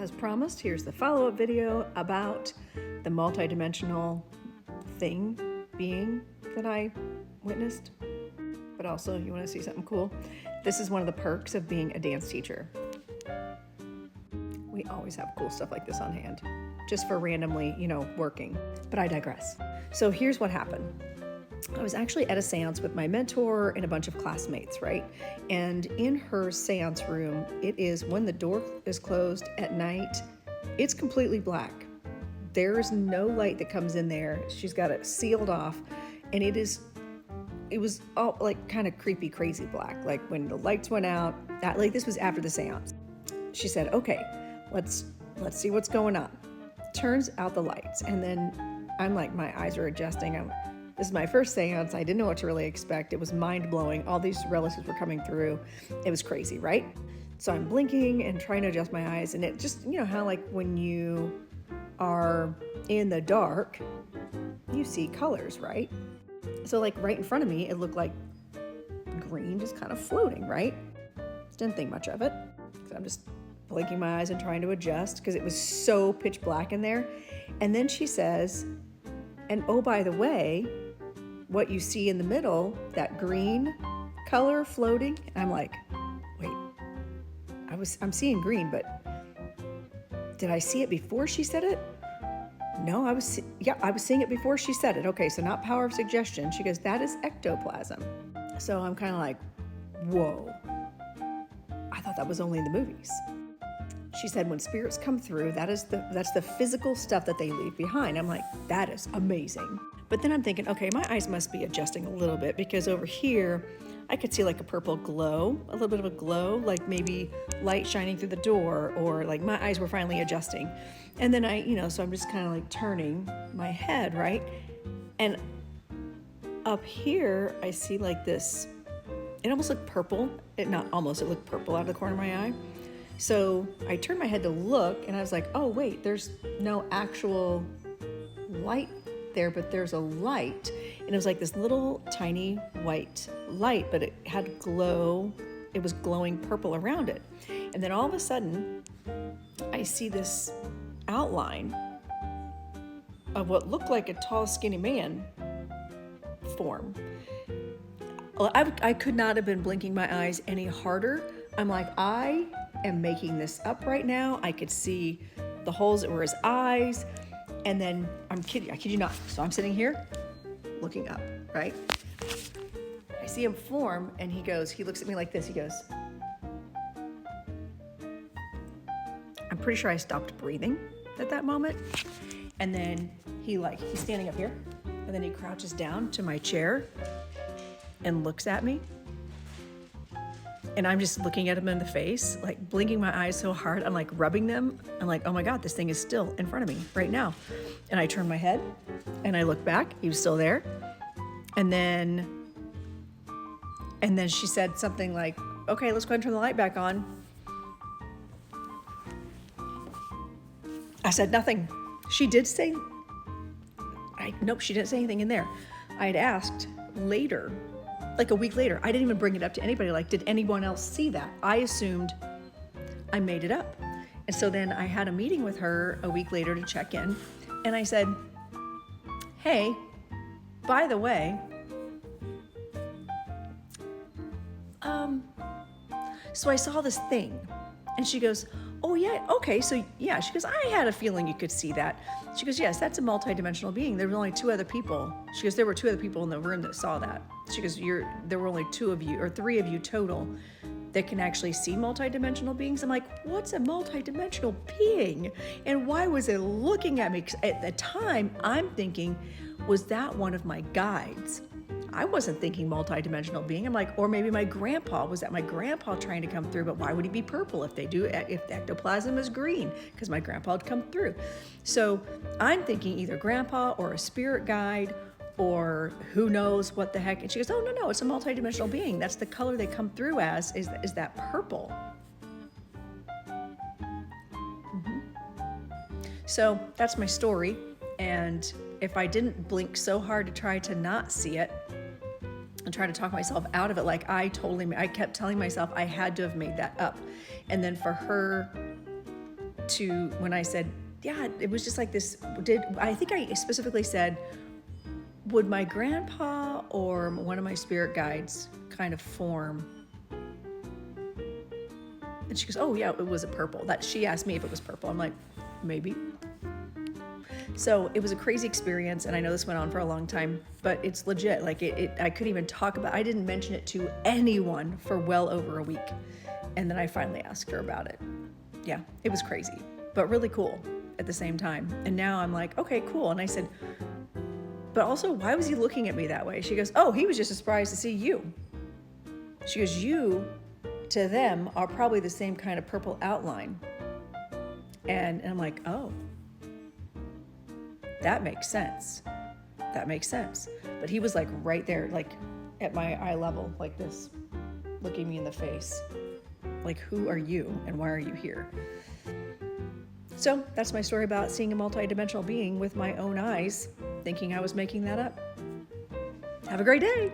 As promised, here's the follow-up video about the multidimensional being that I witnessed. But also, you want to see something cool? This is one of the perks of being a dance teacher. We always have cool stuff like this on hand, just for randomly, working. But I digress. So here's what happened. I was actually at a seance with my mentor and a bunch of classmates, right? And in her seance room, it is when the door is closed at night, it's completely black. There is no light that comes in there. She's got it sealed off, and it was all like kind of creepy, crazy black. Like when the lights went out, this was after the seance. She said, okay, let's see what's going on. Turns out the lights, and then I'm like, my eyes are adjusting. This is my first seance. I didn't know what to really expect. It was mind-blowing. All these relatives were coming through. It was crazy, right? So I'm blinking and trying to adjust my eyes, and it just, how like when you are in the dark, you see colors, right? So like right in front of me, it looked like green just kind of floating, right? Just didn't think much of it. So I'm just blinking my eyes and trying to adjust because it was so pitch black in there. And then she says, and oh, by the way, what you see in the middle, that green color floating, and I'm like, wait, I'm seeing green, but did I see it before she said it? No, I was seeing it before she said it. Okay, so not power of suggestion. She goes, that is ectoplasm. So I'm kind of like, whoa, I thought that was only in the movies. She said, when spirits come through, that's the physical stuff that they leave behind. I'm like, that is amazing. But then I'm thinking, okay, my eyes must be adjusting a little bit because over here, I could see like a purple glow, a little bit of a glow, like maybe light shining through the door, or like my eyes were finally adjusting. And then so I'm just kind of like turning my head, right? And up here, I see like this, it almost looked purple. It looked purple out of the corner of my eye. So I turned my head to look, and I was like, oh wait, there's no actual light there, but there's a light. And it was like this little tiny white light, but it had glow. It was glowing purple around it. And then all of a sudden, I see this outline of what looked like a tall, skinny man form. Well, I could not have been blinking my eyes any harder. I'm like, I am making this up right now. I could see the holes that were his eyes. And then I kid you not. So I'm sitting here looking up, right? I see him form, and he looks at me like this. He goes, I'm pretty sure I stopped breathing at that moment. And then he's standing up here, and then he crouches down to my chair and looks at me. And I'm just looking at him in the face, like blinking my eyes so hard. I'm like rubbing them. I'm like, oh my God, this thing is still in front of me right now. And I turn my head and I look back. He was still there. And then she said something like, okay, let's go ahead and turn the light back on. I said nothing. She did say, nope, she didn't say anything in there. I had asked later, like a week later, I didn't even bring it up to anybody. Like, did anyone else see that? I assumed I made it up. And so then I had a meeting with her a week later to check in. And I said, hey, by the way, so I saw this thing. And she goes, oh yeah, okay, so yeah. She goes, I had a feeling you could see that. She goes, yes, that's a multidimensional being. There were only two other people. She goes, there were two other people in the room that saw that. She goes, there were only two of you, or three of you total, that can actually see multidimensional beings. I'm like, what's a multidimensional being? And why was it looking at me? 'Cause at the time, I'm thinking, was that one of my guides? I wasn't thinking multidimensional being. I'm like, or maybe my grandpa, was that my grandpa trying to come through? But why would he be purple if the ectoplasm is green? Because my grandpa had come through. So I'm thinking either grandpa or a spirit guide or who knows what the heck. And she goes, oh, no, it's a multidimensional being. That's the color they come through as, is that purple. Mm-hmm. So that's my story. And if I didn't blink so hard to try to not see it, and trying to talk myself out of it. Like I kept telling myself I had to have made that up. And then for her to when I said, yeah, it was just like this. I think I specifically said, would my grandpa or one of my spirit guides kind of form? And she goes, oh yeah, it was a purple. That she asked me if it was purple. I'm like, maybe. So it was a crazy experience, and I know this went on for a long time, but it's legit. Like I couldn't even talk about. I didn't mention it to anyone for well over a week, and then I finally asked her about it. Yeah, it was crazy, but really cool at the same time. And now I'm like, okay, cool. And I said, but also, why was he looking at me that way? She goes, oh, he was just surprised to see you. She goes, you to them are probably the same kind of purple outline. And I'm like, oh. That makes sense. That makes sense. But he was like right there, like at my eye level, like this, looking me in the face. Like, who are you and why are you here? So that's my story about seeing a multidimensional being with my own eyes, thinking I was making that up. Have a great day.